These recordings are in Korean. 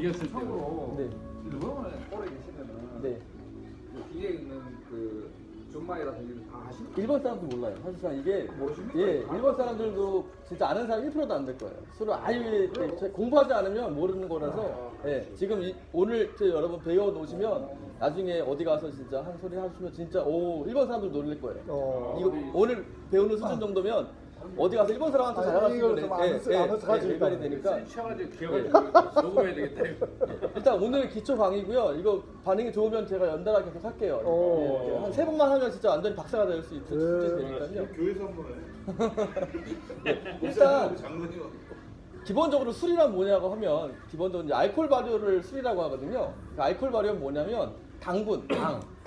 이겼을 때. 참고로 네. 일본에 오래 계시면은 네. 그 뒤에 있는 그 준마이라든지 다 하시는 일본 사람도 몰라요. 사실상 이게 모르십니까? 예, 일본 사람들도 진짜 아는 사람 1%도 안 될 거예요. 술을 아예 공부하지 않으면 모르는 거라서 예, 지금 오늘 여러분 배워 놓으시면 나중에 어디 가서 진짜 한 소리 하시면 진짜 오 일본 사람들 놀릴 거예요. 이거 오늘 배우는 수준 정도면 어디 가서 일본 사람한테 자랑할 수 있는 레벨이 되니까 술 취해가지고 기어가지고 녹음해야 되겠다. 일단 오늘 기초 강의고요. 이거 반응이 좋으면 제가 연달아 계속 할게요. 예, 한 3번만 하면 진짜 완전히 박사가 될 수 있을 되니까요. 교회에서 한번 해. 일단 장로님 기본적으로 술이란 뭐냐고 하면 기본적으로 이제 알코올 발효를 술이라고 하거든요. 그 알코올 발효는 뭐냐면 당분,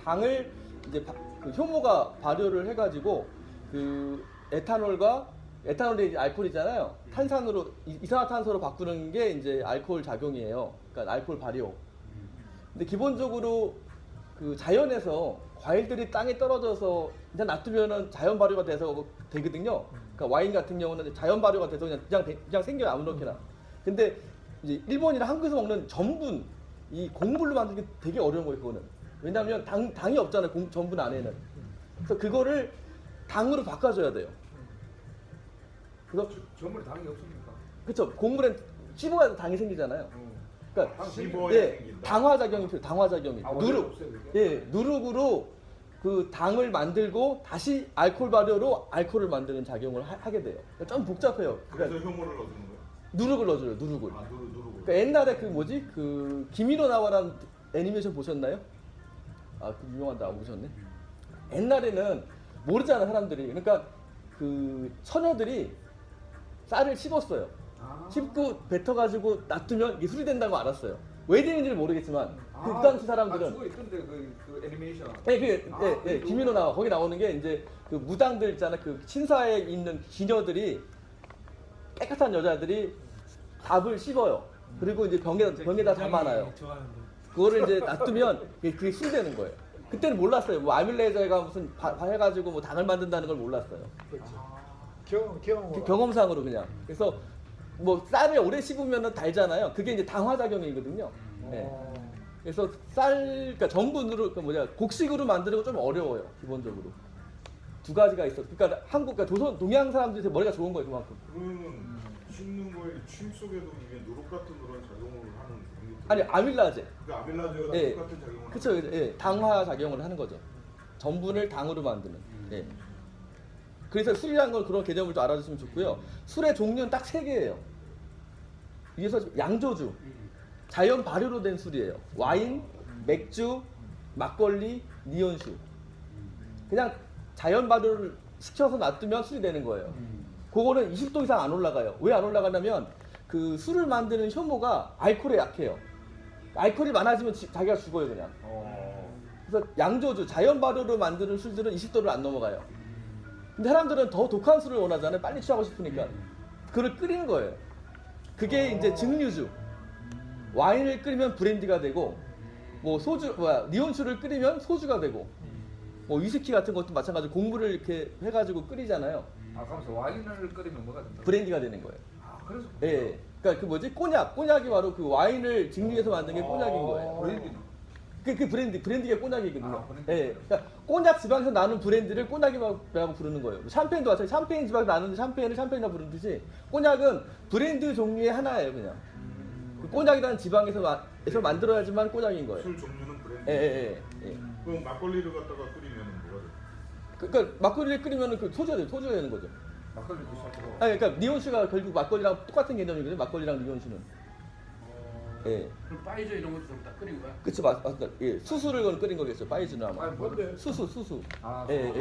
당을 이제 그 효모가 발효를 해가지고 그 에탄올이 이제 알코올이잖아요. 탄산으로 이산화탄소로 바꾸는 게 이제 알코올 작용이에요. 그러니까 알코올 발효. 근데 기본적으로 그 자연에서 과일들이 땅에 떨어져서 그냥 놔두면은 자연 발효가 돼서 되거든요. 그러니까 와인 같은 경우는 자연 발효가 돼서 그냥 생겨요 아무렇게나. 근데 이제 일본이나 한국에서 먹는 전분 이 곡물로 만들기 되게 어려운 거예요 그거는. 왜냐하면 당이 없잖아요 전분 안에는. 그래서 그거를 당으로 바꿔줘야 돼요. 그래서 전문에 당이 없습니까? 그쵸 곡물엔 씹어야 당이 생기잖아요. 그러니까 씹어야 예, 생긴다. 당화작용이 필요. 당화작용이 원래 누룩. 없어요, 그게? 예, 누룩으로 그 당을 만들고 다시 알코올 발효로 알코올을 만드는 작용을 하게 돼요. 그러니까 좀 복잡해요. 그래서 그러니까 효모를 넣어주는 거야? 누룩을 넣어줘요. 누룩을. 아 누르고. 그러니까 옛날에 그 뭐지 그 기미노 나와라는 애니메이션 보셨나요? 아, 그 유명한 거 안 보셨네. 옛날에는 모르잖아 사람들이. 그러니까 그 처녀들이 쌀을 씹었어요. 씹고 뱉어가지고 놔두면 이게 술이 된다고 알았어요. 왜 되는지를 모르겠지만 그 당시 사람들은 그거 있던데 그 애니메이션. 김민호 나와 거기 나오는 게 이제 그 무당들 있잖아 그 신사에 있는 기녀들이 깨끗한 여자들이 밥을 씹어요. 그리고 이제 병에다 담아놔요. 그거를 이제 놔두면 그게 술이 되는 거예요. 그때는 몰랐어요. 뭐 아밀레이저가 무슨 해가지고 뭐 당을 만든다는 걸 몰랐어요. 경험상으로 그냥. 그래서 뭐 쌀을 오래 씹으면 달잖아요. 그게 이제 당화작용이거든요. 네. 그래서 그러니까 전분으로 곡식으로 만드는 건 좀 어려워요. 기본적으로 두 가지가 있어. 그러니까 그러니까 조선 동양 사람들이 머리가 좋은 거예요 그만큼. 그러면 씹는 거에 침 속에도 이게 누룩 같은 그런 작용을 하는 그런 게 아니 아밀라제. 그 아밀라제가 예. 똑같은 작용을 그쵸, 하는 예, 당화 작용을 하는 거죠. 전분을 당으로 만드는. 예. 그래서 술이라는 걸 그런 개념을 좀 알아주시면 좋고요. 술의 종류는 딱 3개예요. 위에서 양조주, 자연 발효로 된 술이에요. 와인, 맥주, 막걸리, 니온슈. 그냥 자연 발효를 시켜서 놔두면 술이 되는 거예요. 그거는 20도 이상 안 올라가요. 왜 안 올라가냐면 그 술을 만드는 효모가 알코올에 약해요. 알코올이 많아지면 자기가 죽어요 그냥. 그래서 양조주, 자연 발효로 만드는 술들은 20도를 안 넘어가요. 근데 사람들은 더 독한 술을 원하잖아요. 빨리 취하고 싶으니까. 그걸 끓이는 거예요. 그게 이제 증류주. 와인을 끓이면 브랜디가 되고, 뭐 니온수를 끓이면 소주가 되고, 뭐 위스키 같은 것도 마찬가지로 곡물을 이렇게 해가지고 끓이잖아요. 그러면서 와인을 끓이면 뭐가 된다? 브랜디가 되는 거예요. 그래서 예. 그러니까 그 뭐지 꼬냑이 바로 그 와인을 증류해서 만든 게 꼬냑인 거예요. 브랜디는 그 브랜디가 꼬냑이거든요. 브랜디. 예. 그러니까 꼬냑 지방에서 나는 브랜디를 꼬냑이라고 부르는 거예요. 샴페인도 마찬가지. 샴페인 지방에서 나는 샴페인을 샴페인이라고 부르는 듯이 꼬냑은 브랜드 종류의 하나예요, 그냥. 그 꼬냑이라는 지방에서 만들어야지만 꼬냑인 거예요. 술 종류는 브랜드. 예. 그럼 막걸리를 갖다가 끓이면 뭐가 돼? 그러니까 막걸리를 끓이면은 그 소주가 되는 거죠. 막걸리 드셔도. 아니, 그러니까 니온슈가 결국 막걸리랑 똑같은 개념이거든요. 막걸리랑 니온슈는. 예. 그럼 파이저 이런 것도 좀 딱 끓인 거야? 그쵸, 맞다. 예. 수수를 끓인 거겠죠. 파이즈는 아마. 근데 수수. 예.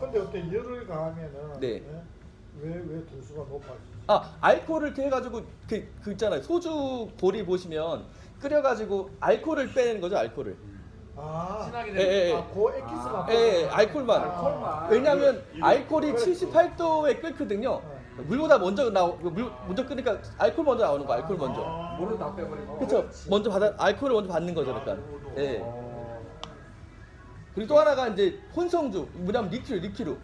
근데 어때 열을 가하면은 네. 왜 도수가 높아지지? 알코올을 이렇게 해가지고 그 있잖아요. 소주 보리 보시면 끓여가지고 알코올을 빼는 거죠. 알코올을. 친하게 예. 되는 그 액기스만. 예, 알코올만. 알코올만. 왜냐하면 알코올이 78도에 끓거든요. 물보다 먼저 끓으니까 알코올 먼저 나오는 거. 알코올 먼저. 물을 다 빼버리고. 그렇죠. 먼저 알코올을 먼저 받는 거죠, 그러니까. 예. 그리고 또 하나가 이제 혼성주, 뭐냐면 리큐르.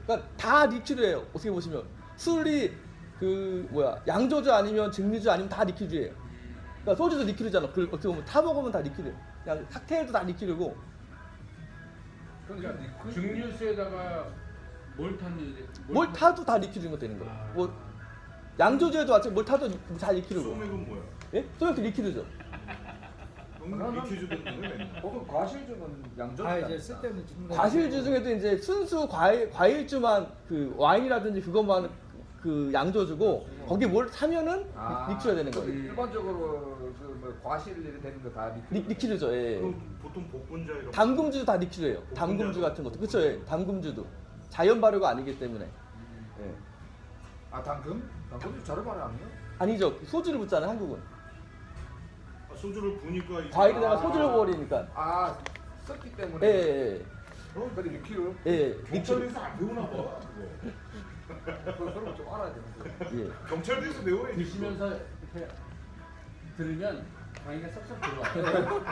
그러니까 다 리큐르예요. 어떻게 보시면 술이 양조주 아니면 증류주 아니면 다 리큐르예요. 그러니까 소주도 리퀴드잖아. 그 어떻게 보면 타 먹으면 다 리퀴드. 그냥 칵테일도 다 리퀴드고. 그러니까 증류수에다가 뭘 탔는지 뭘 타도 다 리퀴드인 거 되는 거예요. 아. 뭐 양조제도 마찬가지 뭘 타도 다 리퀴드고. 소맥은 뭐야? 예? 소맥도 리퀴드죠. 너무 리퀴즈 듣는 거 맨날. 보통 과실주는 양조. 아 이제 쓸데없는 짓는 거. 과실주 중에도 이제 순수 과일주만 그 와인이라든지 그것만 그 양조주고 거기 뭘 타면은 리퀴드가 되는 거예요. 일반적으로 그뭐 과실이 되는 거 다 리퀴드. 리퀴드죠. 예. 그럼 보통 복분자 이런 거. 담금주도 다 리퀴드예요. 담금주 같은 것도 그렇죠. 예. 담금주도 자연 발효가 아니기 때문에. 예. 아 당금? 당금도 자료 발효 아니에요? 아니죠. 소주를 붓잖아요. 한국은 소주를 부니까 이제 과일에다가 아. 소주를 부어버리니까. 아 섞기 때문에. 예. 예. 그래 리퀴드. 예. 예. 리퀴드. 경찰에서 안 배우나 봐. 그런 거 좀 알아야 되는데. 예. 경찰에서 배워야지. 드시면서 이렇게 들으면 강의가 쏙쏙 들어와요.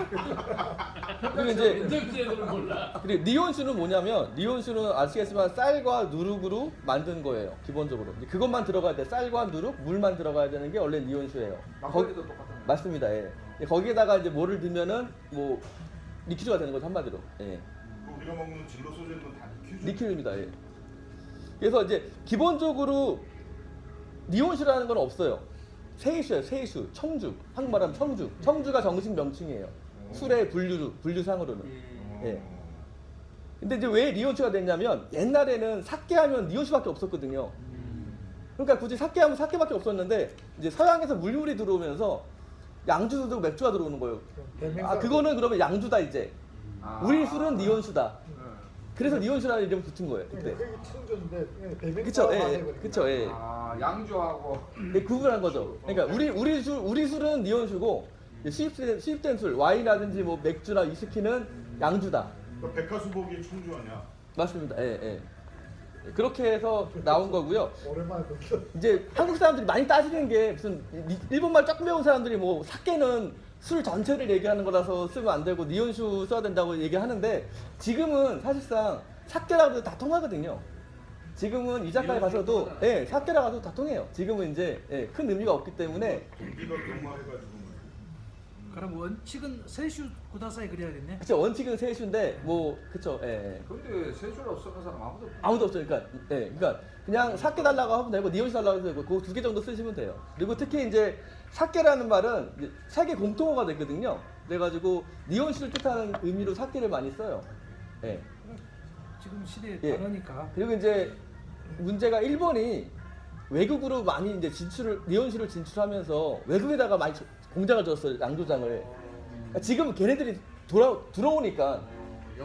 그리고 이제 인정제도를 몰라. 그리고 리온수는 뭐냐면 리온수는 아시겠지만 쌀과 누룩으로 만든 거예요. 기본적으로 이제 그것만 들어가야 돼. 쌀과 누룩, 물만 들어가야 되는 게 원래 리온수예요. 막걸리도 똑같은 거. 맞습니다. 예. 거기에다가 이제 뭐를 넣으면은 뭐 리퀴드가 되는 거죠 한마디로. 예. 그 우리가 먹는 진로 소주는 다 리퀴즈. 리퀴드입니다. 예. 그래서 이제 기본적으로 리온수라는 건 없어요. 세이수예요. 세이수, 청주. 한국말하면 청주. 청주가 정식 명칭이에요. 술의 분류상으로는. 예. 근데 이제 왜 리온수가 됐냐면 옛날에는 사케하면 리온수밖에 없었거든요. 그러니까 굳이 사케하면 사케밖에 없었는데 이제 서양에서 물물이 들어오면서 양주도 들어오고 맥주가 들어오는 거예요. 아 그거는 그러면 양주다 이제. 우리 술은 리온수다. 그래서 리온수라는 이름이 붙은 거예요 그때. 그게 청주인데 대명사가 그쵸, 예, 돼버린 그쵸, 예. 아 양주하고. 네, 구분한 거죠. 그러니까 우리 술은 리온수고 수입된 술 와인이라든지 뭐 맥주나 위스키는 양주다. 그러니까 백화수복이 청주 아니야? 맞습니다. 예, 예. 그렇게 해서 나온 거고요. 오랜만에 듣죠. 이제 한국 사람들이 많이 따지는 게 무슨 일본말 조금 배운 사람들이 뭐 사케는 술 전체를 얘기하는 거라서 쓰면 안 되고 니온슈 써야 된다고 얘기하는데 지금은 사실상 사케라고 해도 다 통하거든요. 지금은 이자카에 가서도 예, 사케라고 해도 다 통해요. 지금은 이제 예, 큰 의미가 없기 때문에 동비가 경마해가지고 그럼 원칙은 세슈 구다사이 그래야겠네. 그쵸 원칙은 세슈인데 뭐 그쵸 예. 근데 세수를 쓰는 사람 아무도 없어. 아무도 없죠. 그러니까 그냥 사케 달라고 하면 되고 니온슈 달라고 해도 되고 그 두 개 정도 쓰시면 돼요. 그리고 특히 이제 사케라는 말은 이제 세계 공통어가 됐거든요. 그래가지고 니온슈를 뜻하는 의미로 사케를 많이 써요. 예. 지금 시대에 예. 다르니까. 그리고 이제 문제가 일본이 외국으로 많이 이제 니온슈를 진출하면서 외국에다가 많이 공장을 줬어요. 양조장을. 그러니까 지금 걔네들이 들어오니까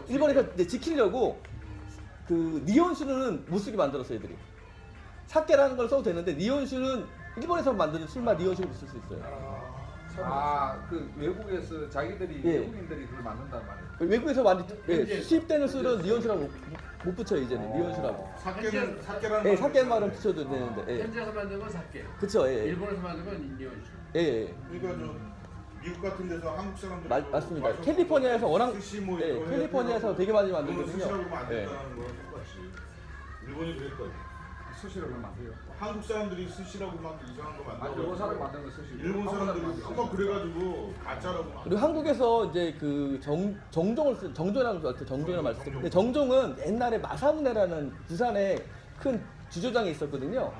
일본에서 이제 지키려고 그 니온슈는 못 쓰게 만들었어요, 애들이. 사케라는 걸 써도 되는데 니온슈는 일본에서 만드는 술만 니온슈로 쓸 수 있어요. 아그 외국에서 자기들이 예. 외국인들이 그걸 만든단 말이에요. 외국에서 많이 수입되는 술은 니온슈라고 못 붙여요, 이제는. 니온슈라고. 사케라는 예, 사케 말은 붙여도 되는데. 예. 현지에서 만든 건 사케. 그쵸, 예. 일본에서 만든 건 인디언슈. 예, 예. 그러니까 저 미국 같은 데서 한국 사람들 맞습니다. 캘리포니아에서 워낙 스시 뭐 예, 이거 캘리포니아에서 되게 많이 그거는 만들거든요. 스시라고 하면 안 예. 된다는 거랑 똑같이 일본이 그랬거든. 스시를 그럼 만들어요. 한국 사람들이 스시라고 막 이상한 거 아 만들어. 일본 사람 만든 거 스시. 일본 사람들이 한번 그래가지고 가짜라고 막. 그리고 한국에서 이제 그 정종이라는 말 쓰죠. 근데 정종은 옛날에 마사무네라는 부산에 큰 주조장이 있었거든요.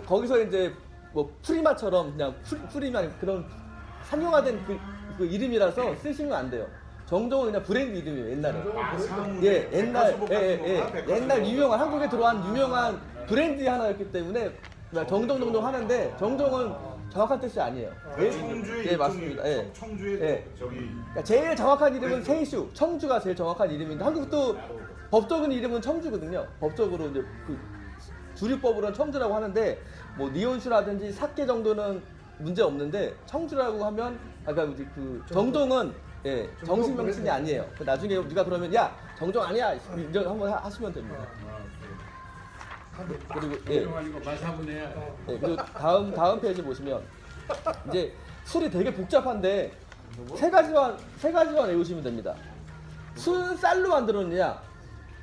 거기서 이제 뭐 프리마처럼 그냥 프리만 그런 상용화된 그 이름이라서 쓰시면 안 돼요. 정종은 그냥 브랜드 이름이에요. 옛날에. 예, 옛날 유명한 한국에 들어온 유명한 브랜드 하나였기 때문에 정종 하는데 정종은 정확한 뜻이 아니에요. 청주의 예, 맞습니다. 예. 청주의 예. 저기 그러니까 제일 정확한 이름은 세이슈, 청주가 제일 정확한 이름인데 한국도 법적인 이름은 청주거든요. 법적으로 이제 그 주류법으로는 청주라고 하는데 뭐 니온슈라든지 사케 정도는 문제 없는데 청주라고 하면 아까 그 정종은 예, 정식 명칭이 아니에요. 나중에 누가 그러면 야 정종 아니야 이런 한번 하시면 됩니다. 그리고 예. 유명한 거 마사무네야. 예, 그리고 다음 페이지 보시면 이제 술이 되게 복잡한데 세 가지만 외우시면 됩니다. 순쌀로 만들었느냐,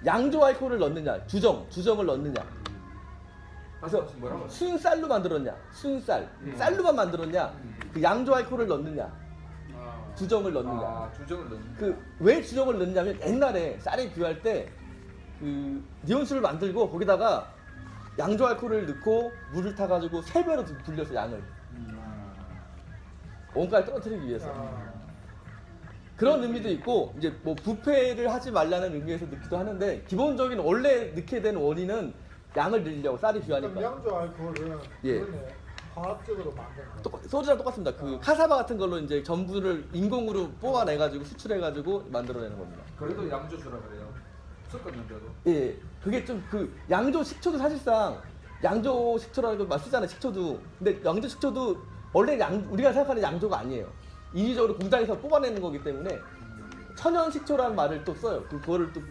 양조 알코올을 넣느냐, 주정을 넣느냐. 그래서 뭐라고? 순쌀로 만들었냐, 쌀로만 만들었냐, 그 양조 알코올을 넣느냐, 아, 주정을 넣느냐. 아, 주정을 넣는. 그 왜 주정을 넣느냐면 옛날에 쌀이 귀할 때 그 니온수를 만들고 거기다가 양조 알코올을 넣고 물을 타가지고 3배로 불려서 양을 원가를 떨어뜨리기 위해서. 그런 의미도 있고 이제 뭐 부패를 하지 말라는 의미에서 넣기도 하는데 기본적인 원래 넣게 된 원인은 양을 늘리려고 쌀이 그럼 귀하니까. 양조 알코올은 예. 그거네. 화학적으로 만든 거. 소주랑 똑같습니다. 그 카사바 같은 걸로 이제 전분을 인공으로 뽑아내가지고 수출해가지고 만들어내는 겁니다. 그래도 양조주라 그래요. 섞었는데도. 예, 그게 좀 그 양조 식초도 사실상 양조 식초라는 걸 막 쓰잖아요. 식초도. 근데 양조 식초도 원래 우리가 생각하는 양조가 아니에요. 인위적으로 공장에서 뽑아내는 거기 때문에 천연 식초라는 말을 또 써요. 그거를 또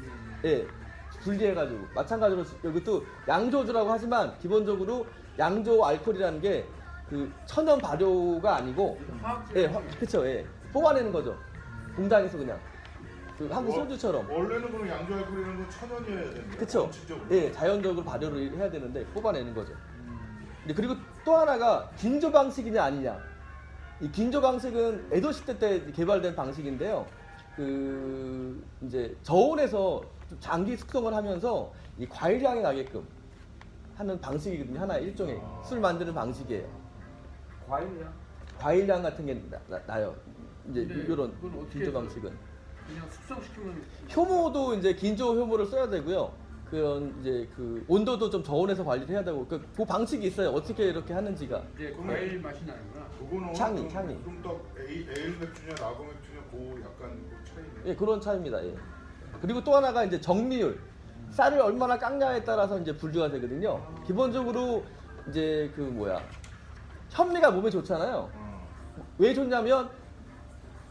예, 분리해가지고 마찬가지로 여기 또 양조주라고 하지만 기본적으로 양조 알코올이라는 게 그 천연 발효가 아니고 예, 그렇죠. 예, 뽑아내는 거죠. 공장에서 그냥 그 한국 소주처럼. 원래는 그럼 양조 알코올이라는 건 천연이어야 되는데. 그쵸. 원칙적으로. 예, 자연적으로 발효를 해야 되는데 뽑아내는 거죠. 근데 그리고 또 하나가 긴조 방식이냐 아니냐. 이 긴조 방식은 에도 시대 때 개발된 방식인데요. 그 이제 저온에서 좀 장기 숙성을 하면서 이 과일향이 나게끔 하는 방식이거든요. 하나의 일종의 술 만드는 방식이에요. 과일이야. 과일향 같은 게 나요. 이제 근데 이런 그건 어떻게 긴조 해서 방식은. 그냥 숙성시키면 효모도 이제 긴조 효모를 써야 되고요. 그런 이제 그 온도도 좀 저온에서 관리를 해야 되고 그 방식이 있어요. 어떻게 이렇게 하는지가. 이제 과일 맛이 나는구나. 그거는 향이, 향이. 좀더 에일 맥주냐 라거 맥주냐 그 약간 그 차이네. 예, 그런 차이입니다. 예. 그리고 또 하나가 이제 정미율. 쌀을 얼마나 깎냐에 따라서 이제 분류가 되거든요. 기본적으로 이제 그 현미가 몸에 좋잖아요. 왜 좋냐면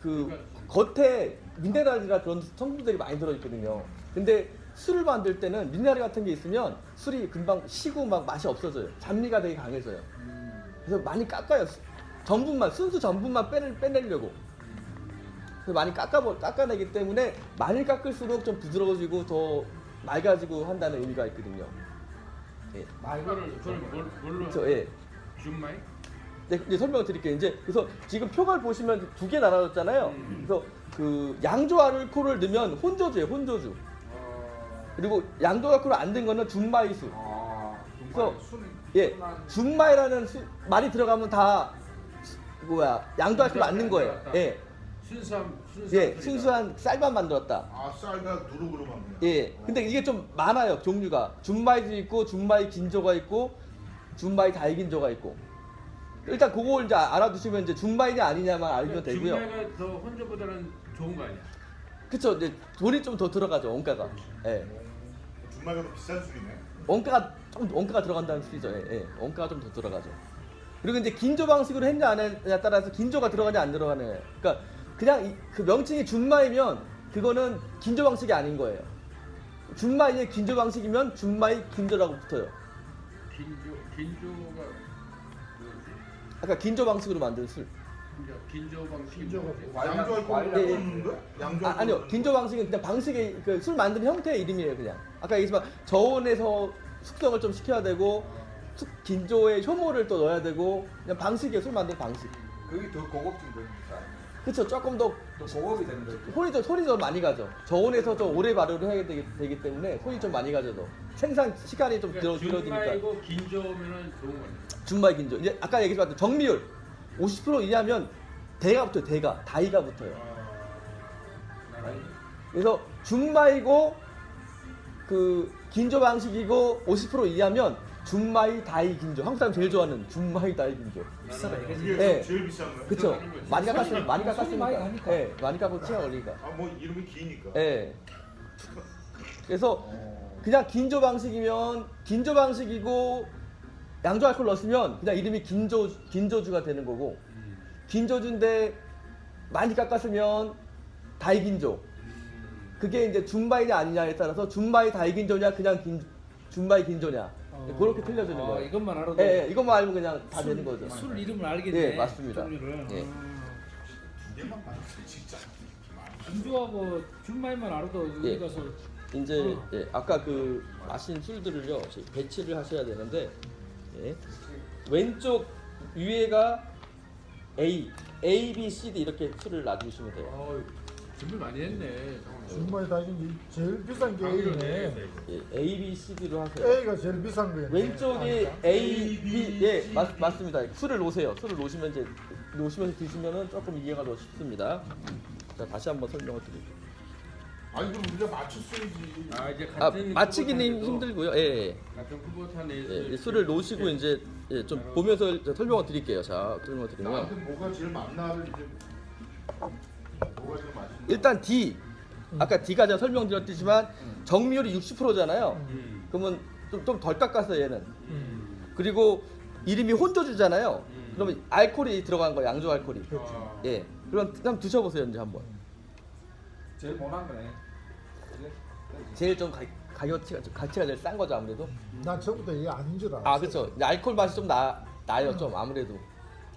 그 겉에 미네랄이나 그런 성분들이 많이 들어있거든요. 근데 술을 만들 때는 미네랄 같은 게 있으면 술이 금방 시고 막 맛이 없어져요. 잡미가 되게 강해져요. 그래서 많이 깎아요. 전분만, 순수 전분만 빼내려고. 그래서 많이 깎아내기 때문에 많이 깎을수록 좀 부드러워지고 더 맑아지고 한다는 의미가 있거든요. 예. 그걸 뭘로? 그렇죠. 예. 준마이? 네, 이제 설명을 드릴게요. 이제 그래서 지금 표를 보시면 두 개 나눠졌잖아요. 그래서 그 양조 알코올을 넣으면 혼조주예요, 혼조주. 그리고 양조 알코올 안 든 거는 준마이수. 그래서 예, 준마이라는 말이 들어가면 다 양조 알코올 안 넣은 거예요. 예, 순수한 쌀만 만들었다. 아 쌀과 누룩으로 만드냐. 예, 근데 이게 좀 많아요, 종류가. 준마이도 있고, 준마이 긴조가 있고, 준마이 다이긴조가 있고. 일단 그거 이제 알아두시면 이제 준마이냐 아니냐만 알면 되고요. 준마이가 더 혼조보다는 좋은 거 아니야? 그쵸, 이제 돈이 좀 더 들어가죠, 원가가. 예. 준마이가 더 비싼 술이네. 원가가 들어간다는 소리죠. 예, 예. 원가가 좀 더 들어가죠. 그리고 이제 긴조 방식으로 했냐 안 했냐에 따라서 긴조가 들어가냐 안 들어가냐. 그러니까 그냥 그 명칭이 준마이면 그거는 긴조 방식이 아닌 거예요. 준마이의 긴조 방식이면 준마이 긴조라고 붙어요. 긴조가 아까 긴조 방식으로 만든 술. 긴조 방식이 긴조가 뭐지? 양조 알코올 예, 예. 넣는데? 양조 알코올 아니요, 긴조 방식은 그냥 방식의 그 술 만드는 형태의 이름이에요, 그냥. 아까 얘기했지만 저온에서 숙성을 좀 시켜야 되고 긴조에 효모를 또 넣어야 되고 그냥 방식이에요, 술 만드는 방식. 그게 더 고급진 거니까. 그쵸, 조금 더 또 고급이 되는 거죠. 손이 좀 많이 가죠. 저온에서 좀 오래 발효를 해야 되기 때문에 손이 좀 많이 가죠. 더. 생산 시간이 좀 길어지니까. 준마이고 긴조면은 좋은 거네. 준마이 긴조. 이제 아까 얘기했지만 정미율 50% 이하면 대가 붙어요. 다이가 붙어요. 그래서 준마이고 그 긴조 방식이고 50% 이하면 준마이 다이 긴조. 한국 사람 제일 좋아하는 준마이 다이 긴조. 비싸다 이거지. 이게 네. 제일 비싼 거야. 그쵸? 많이 손이 깎았으니까. 많이 가니까. 예, 많이 깎고 치아 올리니까. 아 뭐 이름이 기니까. 예. 그래서 그냥 긴조 방식이면 긴조 방식이고 양조 알코올 넣었으면 그냥 이름이 긴조주가 되는 거고 긴조주인데 많이 깎았으면 다이긴조. 그게 이제 준마이냐 아니냐에 따라서 준마이 다이긴조냐 그냥 준마이 긴조냐 그렇게 틀려지는 거예요. 이것만 알아도 예, 이것만 알면 그냥 다 되는 거죠. 술 이름을 알겠네. 예, 맞습니다. 종류를. 예. 두 개만 받았어 진짜. 긴조하고 준마이만 알아도 예. 여기 가서 이제 예, 아까 그 마신 술들을요 배치를 하셔야 되는데 예. 왼쪽 위에가 A, B, C, D 이렇게 술을 놔주시면 돼요. 준비 많이 했네. 준마이 다이긴 제일 비싼 게 A네. 예, A, B, C, D로 하세요. A가 제일 비싼 거예요. 왼쪽이 A, B, 예, 맞습니다. 술을 놓으세요. 술을 놓으시면 이제 놓으시면서 드시면은 조금 이해가 더 쉽습니다. 자, 다시 한번 설명을 드릴게요. 아니 그럼 우리가 맞췄어야지. 이제 아, 같은 맞히기는 쿠보탄에서- 힘들고요. 예, 같은 쿠보탄에서 예, 술을 놓으시고 이제 예, 좀 보면서 이제 설명을 드릴게요. 자, 설명을 드리면 나한테 뭐가 제일 맞나를 이제 뭐가 제일 맛있나? 일단 D, 아까 D가 제가 설명드렸지만 정밀율이 60%잖아요. 그러면 좀 덜 깎았어 얘는. 그리고 이름이 혼조주잖아요. 그러면 알코올이 들어간 거예요. 양조 알코올이. 예, 그럼 한번 드셔보세요 이제 한번. 제일 못한 거네. 제일 좀 가치가 제일 싼 거죠 아무래도. 나 처음부터 이게 아닌 줄 알았어. 아 그렇죠. 알코올 맛이 좀 나요 좀 아무래도.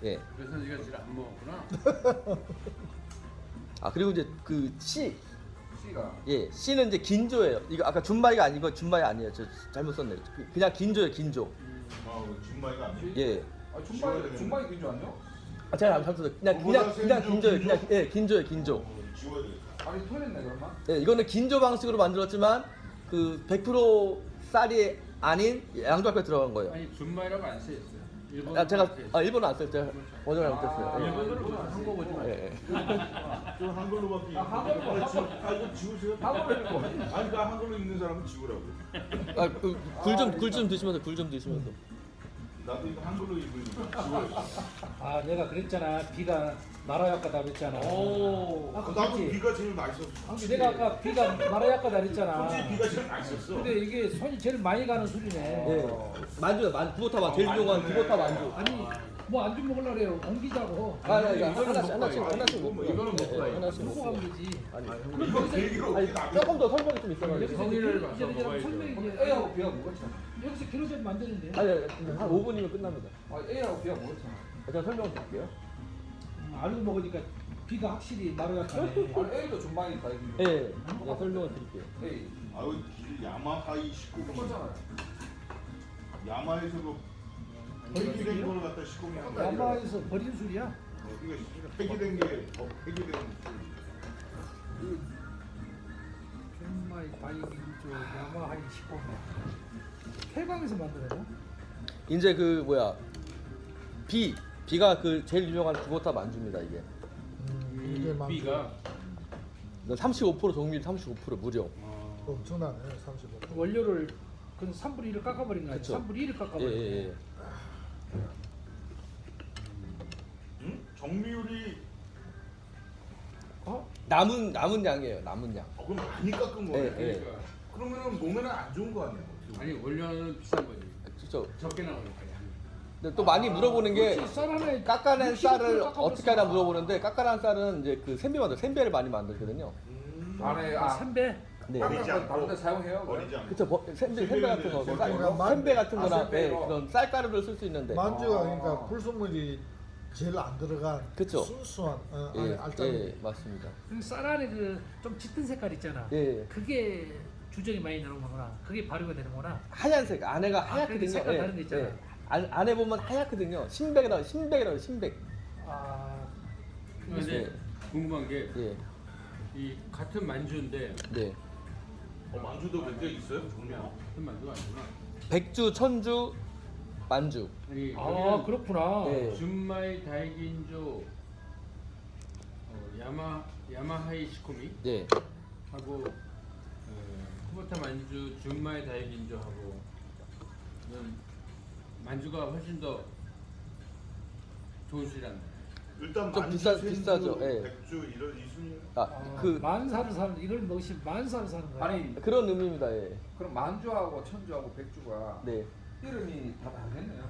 예. 그래서 네가 지금 안 먹었구나. 아 그리고 이제 그 C, C가 예, C는 이제 긴조예요. 이거 아까 준마이가 아니고 준마이 아니에요. 저 잘못 썼네요. 그냥 긴조예요, 긴조. 준마이가 아니야? 예. 준마이 근조 아니요? 아, 제가 잘못 썼어요. 그냥 그보다 긴조예요. 긴조? 그냥 예, 긴조예요, 긴조. 지워야 되겠다. 아니 틀렸네 그러면. 예, 이거는 긴조 방식으로 만들었지만 그 100% 쌀이 아닌 양조알코올 들어간 거예요. 아니 준마이라고 안 써있어요. 일본 아 제가 일본어 안 썼어요. 원어를 안 썼어요. 예. 일본어로 한 거거지. 예, 예. 저 한글로밖에. 한글로. 이거 지우세요. 한글로 읽고. 아니 나 한글로 읽는 사람은 지우라고. 아, 굴 좀 드시면서 굴 좀 드시면서. 나도 이거 한글로 읽으니까 지워야 아 내가 그랬잖아. 비가 말아약가다 그랬잖아. 아까 나도 그랬지? 비가 제일 맛있었어. 내가 아까 비가 말아약가다 그랬잖아. 솔직히 비가 제일 맛있었어. 근데 이게 손이 제일 많이 가는 술이네. 예. 만주요, 구보타 만 제일 유명한 구보타 만주. 아니 뭐 안주 먹으려 그래요. 옮기자고. 하나씩 먹고 이거는 먹고 가요. 하나씩 먹고 먹고. 가면 되지. 이거 대기로 아니 조금 더 설명이 좀 있어가지고. 성의를 봐서 이제 먹어야죠. 설명이 A하고 B가 뭐였잖아. 여기서 기로전 만드는데. 아니 한 5분이면 끝납니다. A하고 B가 뭐였잖아. 제가 설명 드릴게요. 알고 먹으니까 비가 확실히 말아약가네. 아니 A도 준마이 다이긴. 예, 제가 설명을 드릴게요. A. 아유 야마하이 19금. 똑같잖아요. 야마에서도 폐기된 걸 갖다 19금이 한 거야. 야마에서 버린 술이야. 그러니까 폐기된 게더 폐기된 술. 정말 바이긴조 야마하이 19년. 폐광에서 만들어요? 이제 그 뭐야 B가 그 제일 유명한 구보타 만주입니다 이게. 이게 막 B가 35% 정밀 35% 무려. 엄청나네. 35. 원료를 그 3분의 1을 깎아버린 거 아니야? 그쵸. 3분의 1을 깎아버린 예, 거. 예, 예. 정미율이 남은 양이에요. 남은 양. 그럼 많이 깎은 예, 거네. 예. 그러니까 그러면은 몸에는 안 좋은 거 아니야? 어떻게 보면. 아니 원료는 비싼 거지. 그렇죠. 적게 나오니까. 근데 또 많이 물어보는 게 그렇지, 쌀 하나에 깎아낸 60% 쌀을 깎아버렸어. 어떻게 하나 물어보는데 깎아낸 쌀은 이제 그 생배를 많이 만들거든요. 안에 아, 선배. 네. 버리지 않고. 다른 데 사용해요? 버리지 않고. 그쵸, 생배 같은 거, 그러니까 생배 같은 거나 생배로. 네, 그런 쌀가루를 쓸 수 있는데. 만주가 그러니까 불순물이 제일 안 들어간 그쵸. 순수한 예, 알짜리. 예, 맞습니다. 쌀 안에 그 좀 짙은 색깔 있잖아. 예. 그게 주정이 많이 나오는구나. 그게 발효가 되는구나. 하얀색, 안에가 그렇게 하얗거든요. 색깔 다른 데 있잖아. 안에 보면 하얗거든요. 신백이라고, 신백. 아, 근데 궁금한 게 이 예, 같은 만주인데 네. 만주도 몇 개 있어요? 종류. 같은 만주가 아니구나. 백주, 천주, 만주. 아니 아 그렇구나. 네. 준마이 다이긴조 야마하이 시코미 네. 하고 쿠보타 만주 준마이 다이긴조 하고 만주가 훨씬 더 좋은 술이란다. 일단 좀 만주, 비싸죠. 생주, 예. 백주 이런 이 순위. 그 만사를 사는 이걸 먹으시 만사를 사는 거야. 아니 그런 의미입니다. 예. 그럼 만주하고 천주하고 백주가 네. 이름이 다 다르겠네요.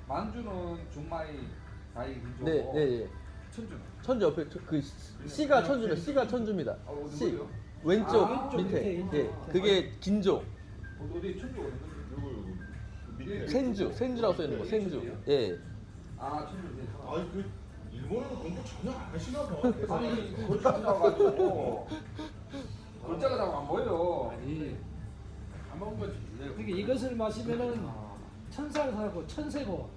만주는 준마이 다이긴조고 네, 네, 예. 천주는 천주 옆에 그 C가 천주입니다. C가 천주입니다. 어디 C 뭐예요? 왼쪽 왼쪽 밑에. 밑에 예. 그게 긴조. 어디 천주가 어디 건지. 요거 밑에. 생주라고 써 있는 거. 생주. 예. 아 천주. 아니 그 일본어는 공부 전혀 안 하시나 봐. 아니 글자가 나가지고 글자가 잘 안 보여. 아니 안 먹은 거지. 그러니까 이것을 마시면은 천사를 사고 천세고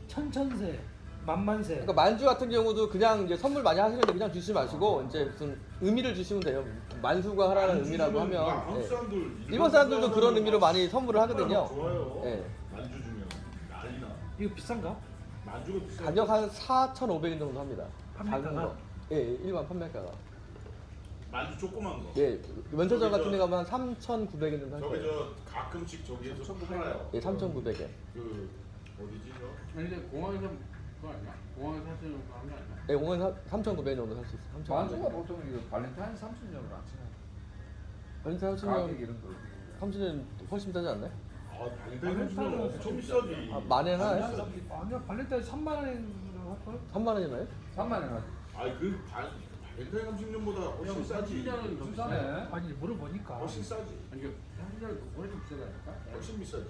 천천세 만만세. 그러니까 만주 같은 경우도 그냥 이제 선물 많이 하시는데 그냥 주시지 마시고 이제 무슨 의미를 주시면 돼요. 만수가 하라는 의미라고 하면. 한국 예. 사람들 일본 사람들도 그런 의미로 많이 선물을 하거든요. 좋아요. 예. 만주 주면 난리나. 이거 비싼가? 만주가 비싸. 가격 한 4,500원 정도 합니다. 판매가가? 작은 거. 예, 일반 판매가가. 만주 조그만 거. 예, 면세점 저기 같은 데 저- 가면 한 3,900원 정도 할 저기 거예요. 저 가끔씩 저기에서 팔아요. 예, 3,900원. 그 어디지 저? 아니 근데 공항에서 그거 아니야? 공항에서 사시는 거 하는 거 아니야? 예, 오면 3,900원 정도 살 수 있어요. 만주가 3,900원. 보통 이거 발렌타인 30년으로 안 치나? 발렌타인 가격 30년, 이런 거. 30년 훨씬 비싸지 않나요? 아 발렌타인 주면 엄청 비싸지. 아, 만엔 하나요? 아니야 발렌타인 3만 원이라고 할걸? 3만 원이나요? 3만 원 하지. 아니 그 발렌타인 30년보다 훨씬 싸지. 30년은 더 싸네. 비싸네. 아니 물어보니까. 훨씬 싸지. 아니 그 30년은 훨씬 비싸다니까? 훨씬 비싸지.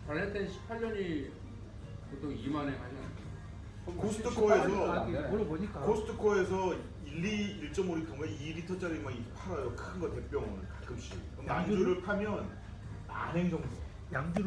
발렌타인 18년이 보통 2만 원 하잖아. 코스트코에서 아니 물어보니까. 코스트코에서 1.5리터인가 2리터짜리 막 이렇게 팔아요. 큰 거 대병을 가끔씩. 그럼 양주를? 안주를 파면 만행 정도. 양주를?